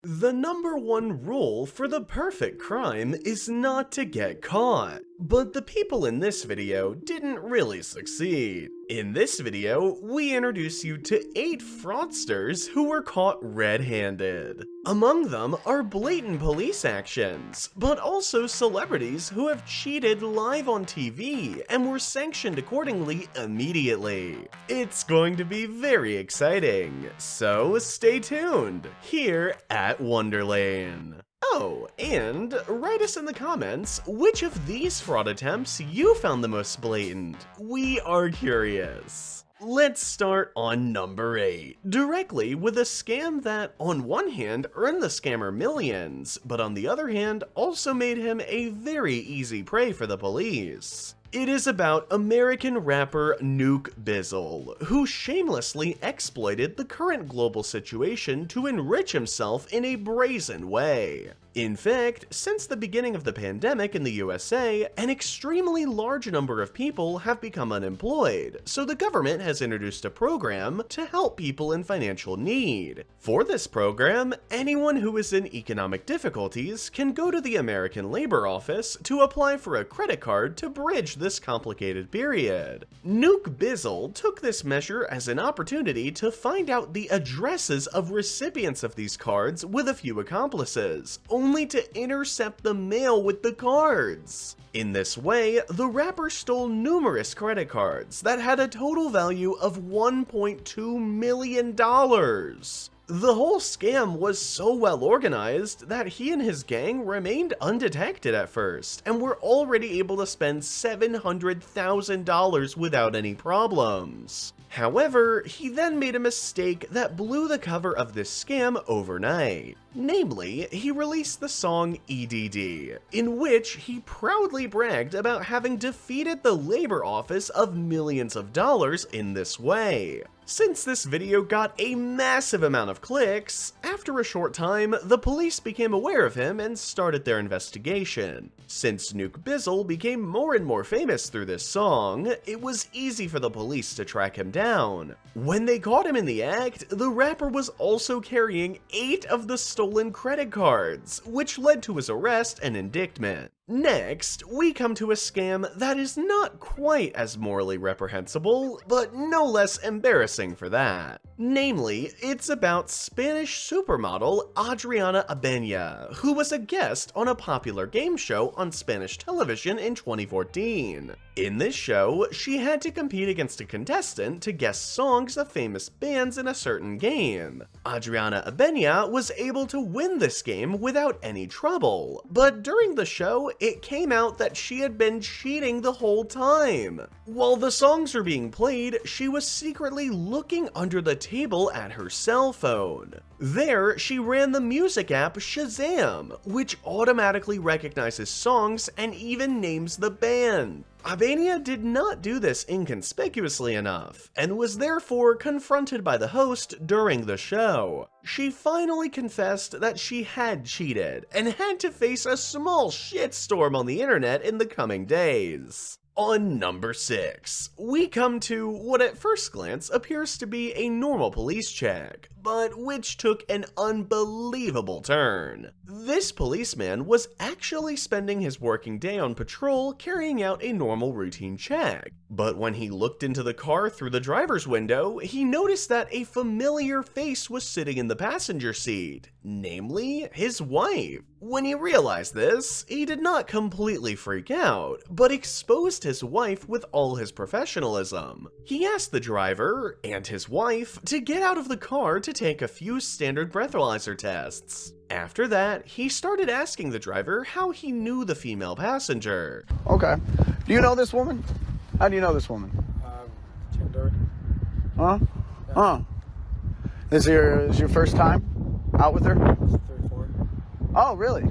The number one rule for the perfect crime is not to get caught, but the people in this video didn't really succeed. In this video, we introduce you to 8 fraudsters who were caught red-handed. Among them are blatant police actions, but also celebrities who have cheated live on TV and were sanctioned accordingly immediately. It's going to be very exciting, so stay tuned here at Wonderlane. Oh, and write us in the comments which of these fraud attempts you found the most blatant. We are curious. Let's start on number 8, directly with a scam that, on one hand, earned the scammer millions, but on the other hand, also made him a very easy prey for the police. It is about American rapper Nuke Bizzle, who shamelessly exploited the current global situation to enrich himself in a brazen way. In fact, since the beginning of the pandemic in the USA, an extremely large number of people have become unemployed, so the government has introduced a program to help people in financial need. For this program, anyone who is in economic difficulties can go to the American Labor Office to apply for a credit card to bridge this complicated period. Nuke Bizzle took this measure as an opportunity to find out the addresses of recipients of these cards with a few accomplices, only to intercept the mail with the cards. In this way, the rapper stole numerous credit cards that had a total value of $1.2 million. The whole scam was so well organized that he and his gang remained undetected at first and were already able to spend $700,000 without any problems. However, he then made a mistake that blew the cover of this scam overnight. Namely, he released the song EDD, in which he proudly bragged about having defeated the labor office of millions of dollars in this way. Since this video got a massive amount of clicks, after a short time, the police became aware of him and started their investigation. Since Nuke Bizzle became more and more famous through this song, it was easy for the police to track him down. When they caught him in the act, the rapper was also carrying 8 of the stolen credit cards, which led to his arrest and indictment. Next, we come to a scam that is not quite as morally reprehensible, but no less embarrassing for that. Namely, it's about Spanish supermodel Adriana Abenya, who was a guest on a popular game show on Spanish television in 2014. In this show, she had to compete against a contestant to guess songs of famous bands in a certain game. Adriana Abenya was able to win this game without any trouble, but during the show, it came out that she had been cheating the whole time. While the songs were being played, she was secretly looking under the table at her cell phone. There, she ran the music app Shazam, which automatically recognizes songs and even names the band. Abenya did not do this inconspicuously enough, and was therefore confronted by the host during the show. She finally confessed that she had cheated, and had to face a small shitstorm on the internet in the coming days. On number 6, we come to what at first glance appears to be a normal police check, but which took an unbelievable turn. This policeman was actually spending his working day on patrol carrying out a normal routine check. But when he looked into the car through the driver's window, he noticed that a familiar face was sitting in the passenger seat, namely his wife. When he realized this, he did not completely freak out, but exposed his wife with all his professionalism. He asked the driver, and his wife, to get out of the car to take a few standard breathalyzer tests. After that, he started asking the driver how he knew the female passenger. Okay. Do you know this woman? How do you know this woman? Tinder. Huh? Yeah. Huh. Is your first time out with her? 3, 4. Oh, really?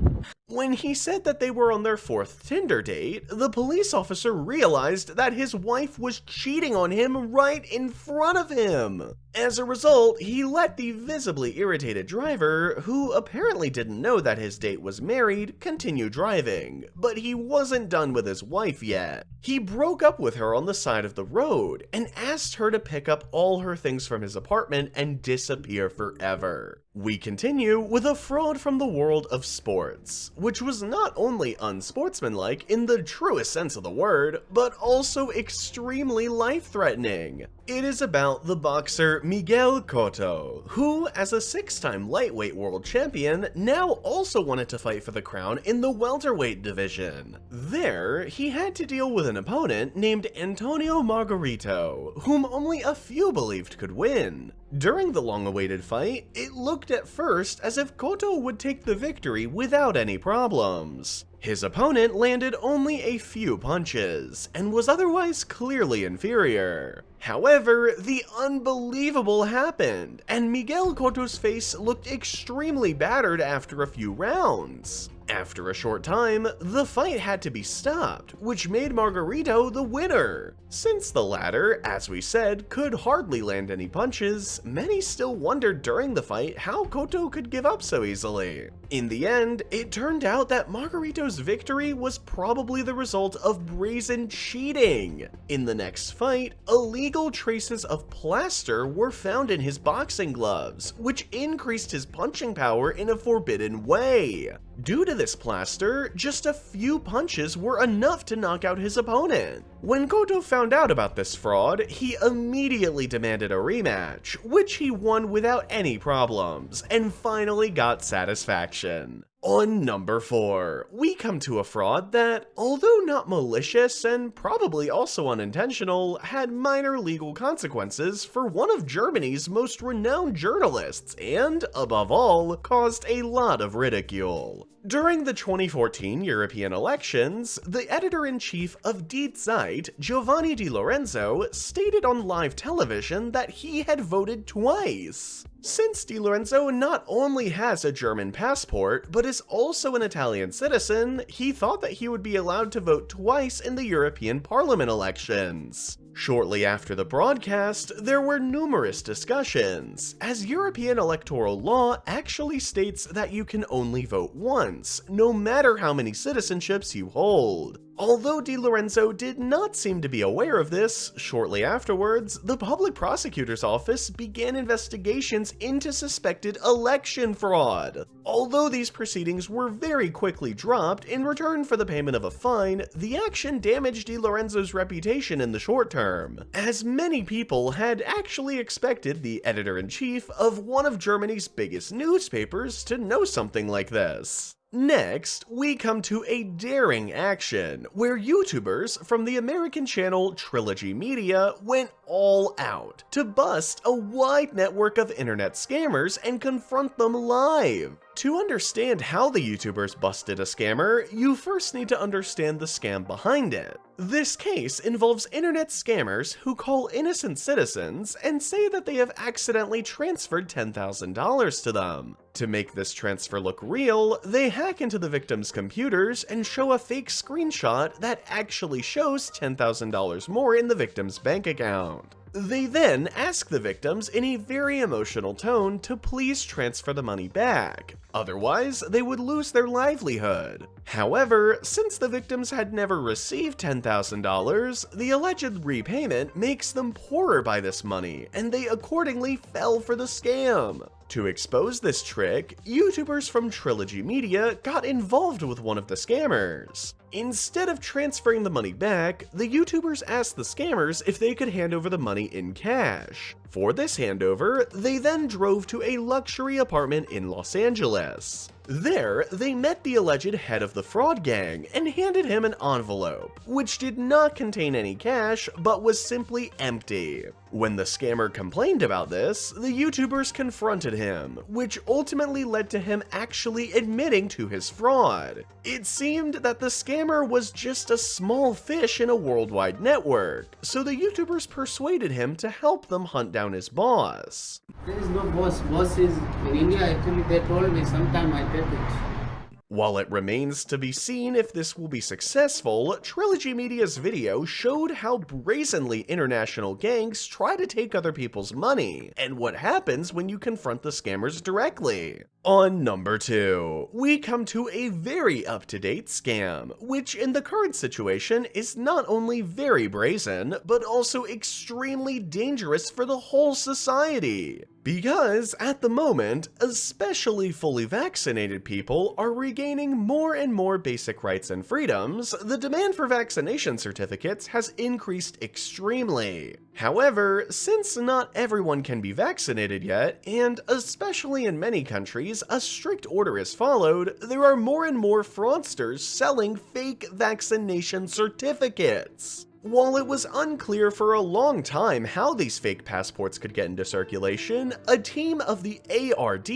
When he said that they were on their 4th Tinder date, the police officer realized that his wife was cheating on him right in front of him. As a result, he let the visibly irritated driver, who apparently didn't know that his date was married, continue driving, but he wasn't done with his wife yet. He broke up with her on the side of the road and asked her to pick up all her things from his apartment and disappear forever. We continue with a fraud from the world of sports, which was not only unsportsmanlike in the truest sense of the word, but also extremely life-threatening. It is about the boxer Miguel Cotto, who, as a 6-time lightweight world champion, now also wanted to fight for the crown in the welterweight division. There, he had to deal with an opponent named Antonio Margarito, whom only a few believed could win. During the long-awaited fight, it looked at first as if Cotto would take the victory without any problems. His opponent landed only a few punches, and was otherwise clearly inferior. However, the unbelievable happened, and Miguel Cotto's face looked extremely battered after a few rounds. After a short time, the fight had to be stopped, which made Margarito the winner. Since the latter, as we said, could hardly land any punches, many still wondered during the fight how Cotto could give up so easily. In the end, it turned out that Margarito's victory was probably the result of brazen cheating. In the next fight, illegal traces of plaster were found in his boxing gloves, which increased his punching power in a forbidden way. Due to this plaster, just a few punches were enough to knock out his opponent. When Cotto found out about this fraud, he immediately demanded a rematch, which he won without any problems, and finally got satisfaction. On number 4, we come to a fraud that, although not malicious and probably also unintentional, had minor legal consequences for one of Germany's most renowned journalists and, above all, caused a lot of ridicule. During the 2014 European elections, the editor-in-chief of Die Zeit, Giovanni Di Lorenzo, stated on live television that he had voted twice. Since Di Lorenzo not only has a German passport, but is also an Italian citizen, he thought that he would be allowed to vote twice in the European Parliament elections. Shortly after the broadcast, there were numerous discussions, as European electoral law actually states that you can only vote once, no matter how many citizenships you hold. Although Di Lorenzo did not seem to be aware of this, shortly afterwards, the public prosecutor's office began investigations into suspected election fraud. Although these proceedings were very quickly dropped in return for the payment of a fine, the action damaged Di Lorenzo's reputation in the short term, as many people had actually expected the editor-in-chief of one of Germany's biggest newspapers to know something like this. Next, we come to a daring action, where YouTubers from the American channel Trilogy Media went all out to bust a wide network of internet scammers and confront them live. To understand how the YouTubers busted a scammer, you first need to understand the scam behind it. This case involves internet scammers who call innocent citizens and say that they have accidentally transferred $10,000 to them. To make this transfer look real, they hack into the victims' computers and show a fake screenshot that actually shows $10,000 more in the victim's bank account. They then ask the victims in a very emotional tone to please transfer the money back, otherwise they would lose their livelihood. However, since the victims had never received $10,000, the alleged repayment makes them poorer by this money, and they accordingly fell for the scam. To expose this trick, YouTubers from Trilogy Media got involved with one of the scammers. Instead of transferring the money back, the YouTubers asked the scammers if they could hand over the money in cash. For this handover, they then drove to a luxury apartment in Los Angeles. There, they met the alleged head of the fraud gang and handed him an envelope, which did not contain any cash but was simply empty. When the scammer complained about this, the YouTubers confronted him, which ultimately led to him actually admitting to his fraud. It seemed that the scammer was just a small fish in a worldwide network, so the YouTubers persuaded him to help them hunt down his boss. There is no boss. Boss is in India. Actually, they told me sometime I take it. While it remains to be seen if this will be successful, Trilogy Media's video showed how brazenly international gangs try to take other people's money, and what happens when you confront the scammers directly. On number 2, we come to a very up-to-date scam, which in the current situation is not only very brazen, but also extremely dangerous for the whole society. Because at the moment, especially fully vaccinated people are regaining more and more basic rights and freedoms, the demand for vaccination certificates has increased extremely. However, since not everyone can be vaccinated yet, and especially in many countries, a strict order is followed, there are more and more fraudsters selling fake vaccination certificates. While it was unclear for a long time how these fake passports could get into circulation, a team of the ARD,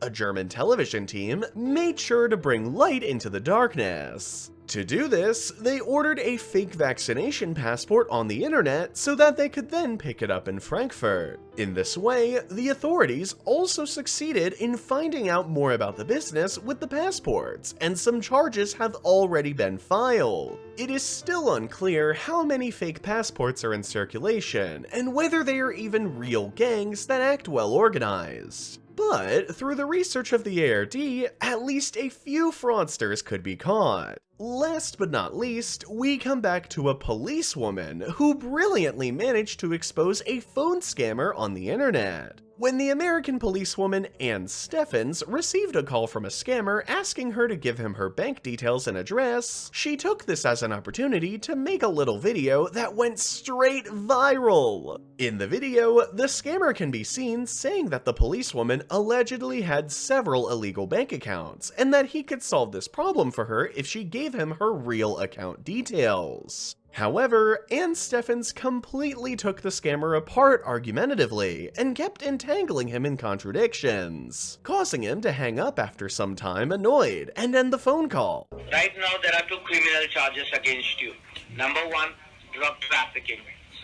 a German television team, made sure to bring light into the darkness. To do this, they ordered a fake vaccination passport on the internet so that they could then pick it up in Frankfurt. In this way, the authorities also succeeded in finding out more about the business with the passports, and some charges have already been filed. It is still unclear how many fake passports are in circulation, and whether they are even real gangs that act well organized. But through the research of the ARD, at least a few fraudsters could be caught. Last but not least, we come back to a policewoman who brilliantly managed to expose a phone scammer on the internet. When the American policewoman Ann Steffens received a call from a scammer asking her to give him her bank details and address, she took this as an opportunity to make a little video that went straight viral. In the video, the scammer can be seen saying that the policewoman allegedly had several illegal bank accounts, and that he could solve this problem for her if she gave him her real account details. However, Ann Steffens completely took the scammer apart argumentatively and kept entangling him in contradictions, causing him to hang up after some time annoyed and end the phone call. Right now there are 2 criminal charges against you. Number 1, drug trafficking,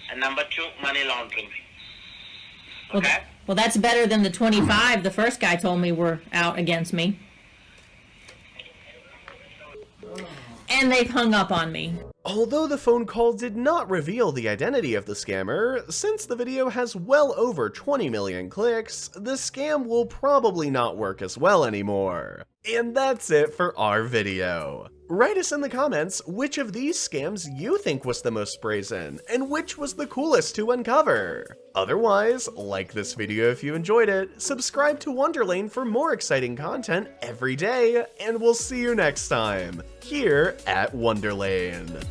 and number 2, money laundering. Okay? Well, that's better than the 25 the first guy told me were out against me. And they've hung up on me. Although the phone call did not reveal the identity of the scammer, since the video has well over 20 million clicks, the scam will probably not work as well anymore. And that's it for our video. Write us in the comments which of these scams you think was the most brazen, and which was the coolest to uncover. Otherwise, like this video if you enjoyed it, subscribe to Wonderlane for more exciting content every day, and we'll see you next time, here at Wonderlane.